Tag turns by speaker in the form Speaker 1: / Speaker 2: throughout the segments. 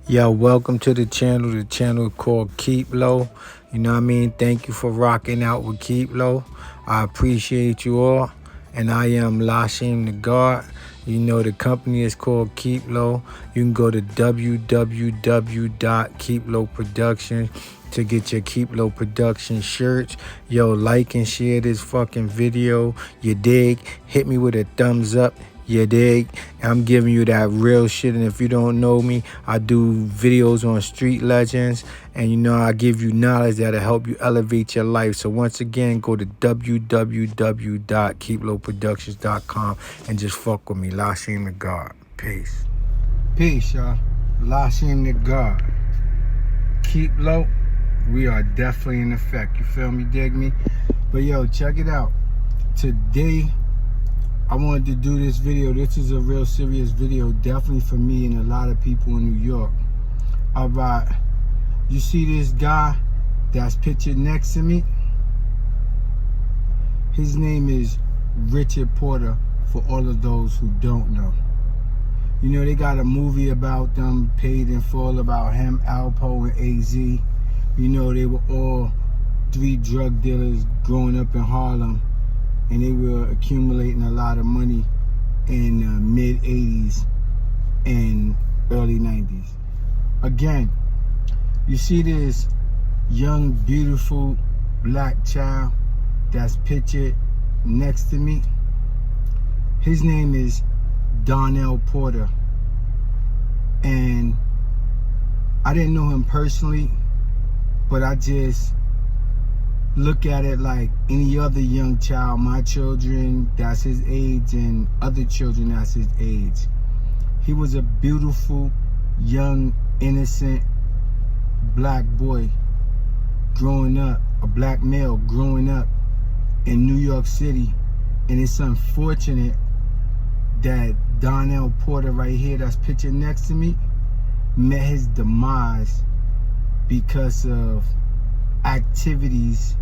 Speaker 1: Yo, welcome to the channel called Keep Low. You know what I mean? Thank you for rocking out with Keep Low. I appreciate you all. And I am LASHEIM the God. You know the company is called Keep Low. You can go to www.keeplowproductions to get your Keep Low Production shirts. Yo, like and share this fucking video. You dig? Hit me with a thumbs up. You dig? I'm giving you that real shit. And if you don't know me, I do videos on street legends. And you know, I give you knowledge that'll help you elevate your life. So once again, go to www.keeplowproductions.com and just fuck with me. LASHEIM the God. Peace. Peace, y'all. LASHEIM the God. Keep low. We are definitely in effect. You feel me? Dig me? But yo, check it out. Today, I wanted to do this video. This is a real serious video, definitely for me and a lot of people in New York. All right, you see this guy that's pictured next to me? His name is Richard Porter, for all of those who don't know. You know, they got a movie about them, Paid in Full, about him, ALPO, and AZ. You know, they were all three drug dealers growing up in Harlem. And they were accumulating a lot of money in the mid-'80s and early '90s. Again, you see this young, beautiful black child that's pictured next to me? His name is Donnell Porter. And I didn't know him personally, but I just look at it like any other young child, my children that's his age and other children that's his age. He was a beautiful, young, innocent black boy growing up, a black male growing up in New York City. And it's unfortunate that Donnell Porter right here that's pictured next to me met his demise because of activities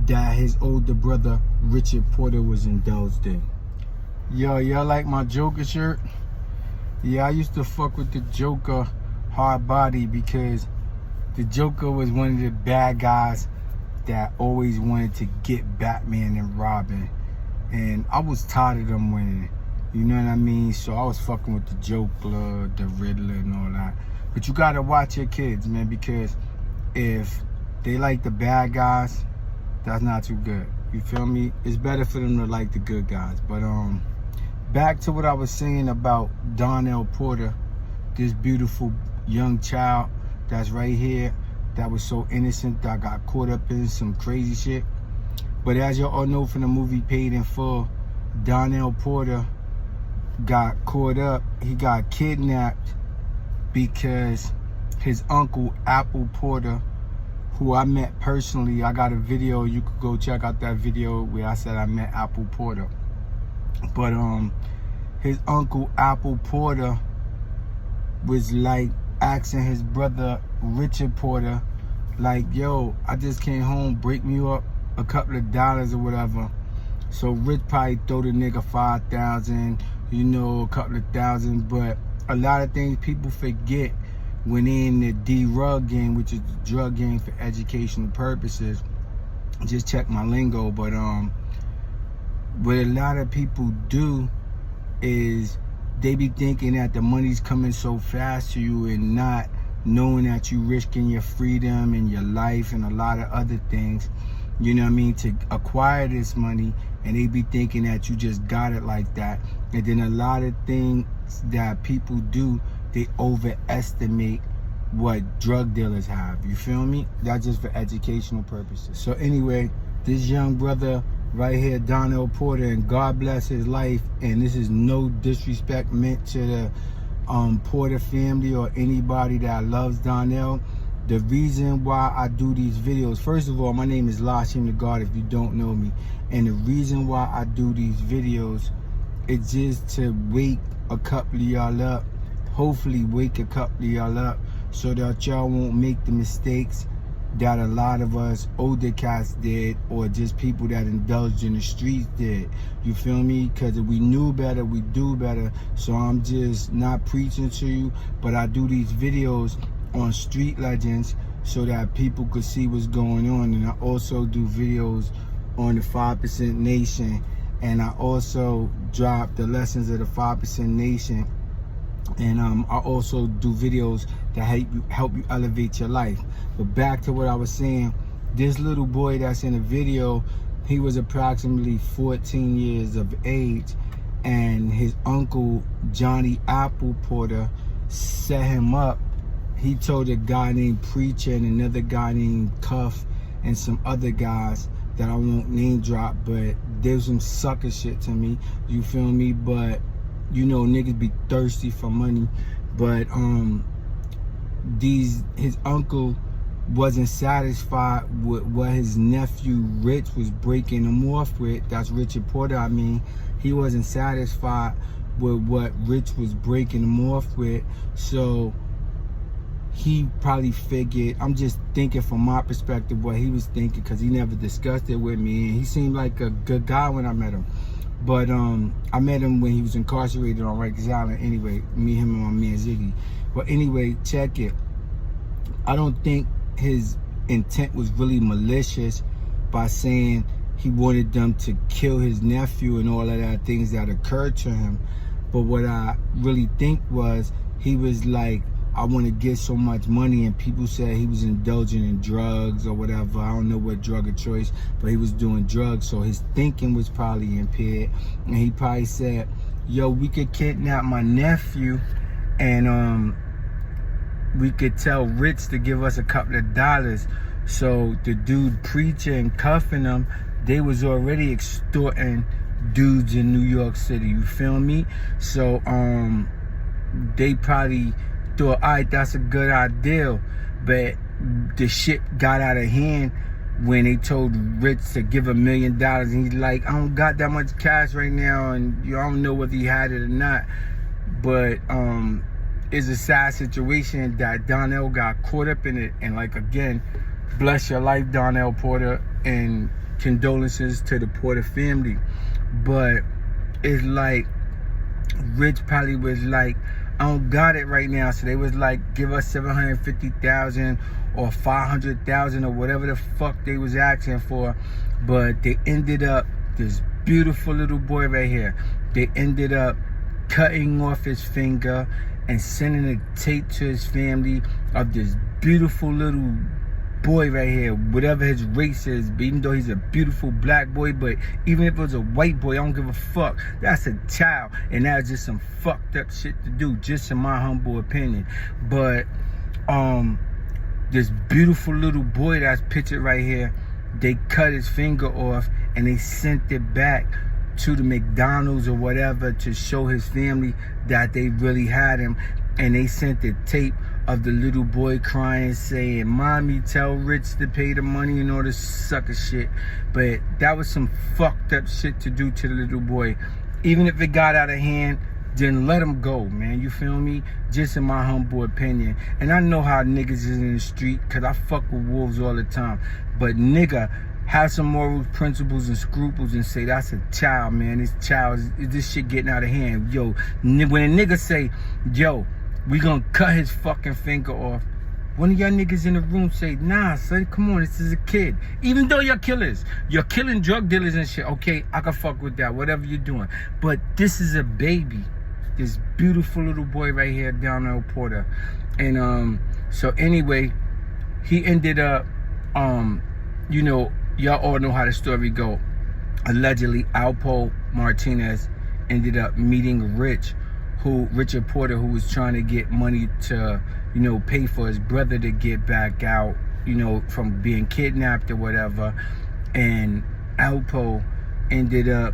Speaker 1: that his older brother Richard Porter was indulged in. Yo, y'all like my Joker shirt? Yeah, I used to fuck with the Joker hard body because the Joker was one of the bad guys that always wanted to get Batman and Robin. And I was tired of them winning. You know what I mean? So I was fucking with the Joker, the Riddler and all that. But you gotta watch your kids, man, because if they like the bad guys, that's not too good. You feel me? It's better for them to like the good guys. But back to what I was saying about Donnell Porter, this beautiful young child that's right here, that was so innocent, that got caught up in some crazy shit. But as you all know from the movie Paid in Full, Donnell Porter got caught up. He got kidnapped because his uncle, Apple Porter, who I met personally, I got a video, you could go check out that video where I said I met Apple Porter. But his uncle, Apple Porter, was like asking his brother, Richard Porter, like, yo, I just came home, break me up a couple of dollars or whatever. So Rich probably throw the nigga 5,000, you know, a couple of thousand. But a lot of things people forget when they in the D-Rug game, which is the drug game for educational purposes. Just check my lingo. But what a lot of people do is they be thinking that the money's coming so fast to you and not knowing that you risking your freedom and your life and a lot of other things, you know what I mean, to acquire this money. And they be thinking that you just got it like that. And then a lot of things that people do, they overestimate what drug dealers have. You feel me? That's just for educational purposes. So anyway, this young brother right here, Donnell Porter, and God bless his life. And this is no disrespect meant to the Porter family or anybody that loves Donnell. The reason why I do these videos, first of all, my name is LASHEIM the God if you don't know me. And the reason why I do these videos is just to wake a couple of y'all up. Hopefully wake a couple of y'all up so that y'all won't make the mistakes that a lot of us older cats did, or just people that indulged in the streets did. You feel me? Because if we knew better, we do better. So I'm just not preaching to you, but I do these videos on street legends so that people could see what's going on. And I also do videos on the 5% Nation, and I also drop the lessons of the 5% Nation. And I also do videos that help you elevate your life. But back to what I was saying, this little boy that's in the video, he was approximately 14 years of age, and his uncle Johnny Apple Porter set him up. He told a guy named Preacher and another guy named Cuff and some other guys that I won't name drop, but there's some sucker shit to me, you feel me? But you know, niggas be thirsty for money. But his uncle wasn't satisfied with what his nephew Rich was breaking him off with. That's Richard Porter, I mean. He wasn't satisfied with what Rich was breaking him off with. So he probably figured, I'm just thinking from my perspective what he was thinking, because he never discussed it with me, and he seemed like a good guy when I met him. But I met him when he was incarcerated on Rikers Island. Anyway, me, him, and my man Ziggy. But anyway, check it. I don't think his intent was really malicious by saying he wanted them to kill his nephew and all of that things that occurred to him. But what I really think was, he was like, I want to get so much money, and people said he was indulging in drugs or whatever. I don't know what drug of choice, but he was doing drugs, so his thinking was probably impaired. And he probably said, yo, we could kidnap my nephew, and we could tell Rich to give us a couple of dollars. So the dude Preacher and cuffing them, they was already extorting dudes in New York City, you feel me? So they probably thought, all right, that's a good idea. But the shit got out of hand when they told Rich to give $1 million, and he's like, I don't got that much cash right now, and you don't know whether he had it or not. But it's a sad situation that Donnell got caught up in it. And like, again, bless your life, Donnell Porter, and condolences to the Porter family. But it's like, Rich probably was like, I don't got it right now. So they was like, give us $750,000 or $500,000 or whatever the fuck they was asking for. But they ended up, this beautiful little boy right here, they ended up cutting off his finger and sending a tape to his family of this beautiful little boy right here, whatever his race is, even though he's a beautiful black boy. But even if it was a white boy, I don't give a fuck. That's a child, and that's just some fucked up shit to do, just in my humble opinion. But this beautiful little boy that's pictured right here, they cut his finger off and they sent it back to the McDonald's or whatever to show his family that they really had him. And they sent the tape of the little boy crying, saying, Mommy, tell Rich to pay the money and all this sucker shit. But that was some fucked up shit to do to the little boy. Even if it got out of hand, then let him go, man. You feel me? Just in my humble opinion. And I know how niggas is in the street, because I fuck with wolves all the time. But nigga, have some morals, principles, and scruples, and say, that's a child, man. This child, this shit getting out of hand. Yo, when a nigga say, yo, we gonna cut his fucking finger off, one of y'all niggas in the room say, nah, son, come on, this is a kid. Even though you're killers, you're killing drug dealers and shit, okay, I can fuck with that, whatever you're doing. But this is a baby. This beautiful little boy right here, Donnell Porter. And so anyway, he ended up, you know, y'all all know how the story go. Allegedly, ALPO Martinez ended up meeting Richard Porter, who was trying to get money to, you know, pay for his brother to get back out, you know, from being kidnapped or whatever. And ALPO ended up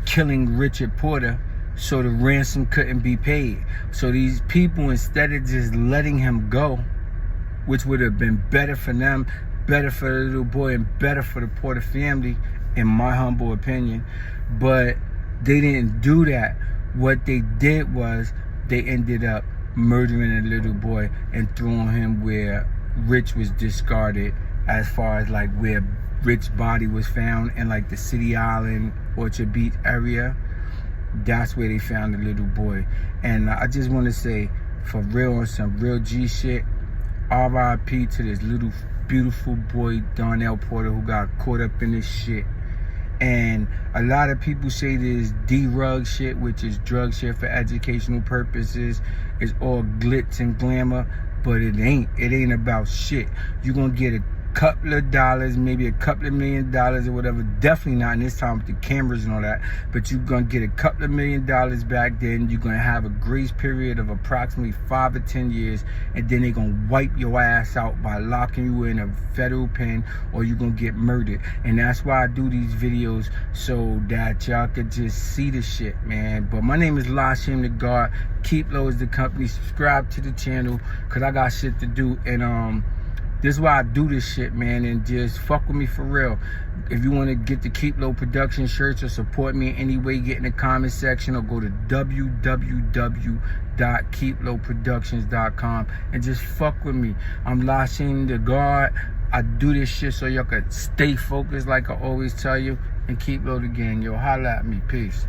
Speaker 1: killing Richard Porter, so the ransom couldn't be paid. So these people, instead of just letting him go, which would have been better for them, better for the little boy, and better for the Porter family, in my humble opinion, but they didn't do that. What they did was, they ended up murdering a little boy and throwing him where Rich was discarded, as far as like where Rich's body was found in like the City Island, Orchard Beach area. That's where they found the little boy. And I just want to say, for real, on some real G shit, R.I.P. to this little beautiful boy Donnell Porter who got caught up in this shit. And a lot of people say this D-rug shit, which is drug shit for educational purposes, is all glitz and glamour, but it ain't. It ain't about shit. You're gonna get a couple of dollars, maybe a couple of $1 million or whatever. Definitely not in this time with the cameras and all that, but you're gonna get a couple of $1 million back then. You're gonna have a grace period of approximately 5 or 10 years, and then they're gonna wipe your ass out by locking you in a federal pen, or you're gonna get murdered. And that's why I do these videos, so that y'all could just see the shit, man. But my name is LASHEIM the God. Keep Low is the company. Subscribe to the channel, cause I got shit to do. And this is why I do this shit, man, and just fuck with me for real. If you want to get the Keep Low production shirts or support me in any way, get in the comment section or go to www.keeplowproductions.com and just fuck with me. I'm LASHEIM the God. I do this shit so y'all can stay focused, like I always tell you, and keep low the gang. Yo, holla at me. Peace.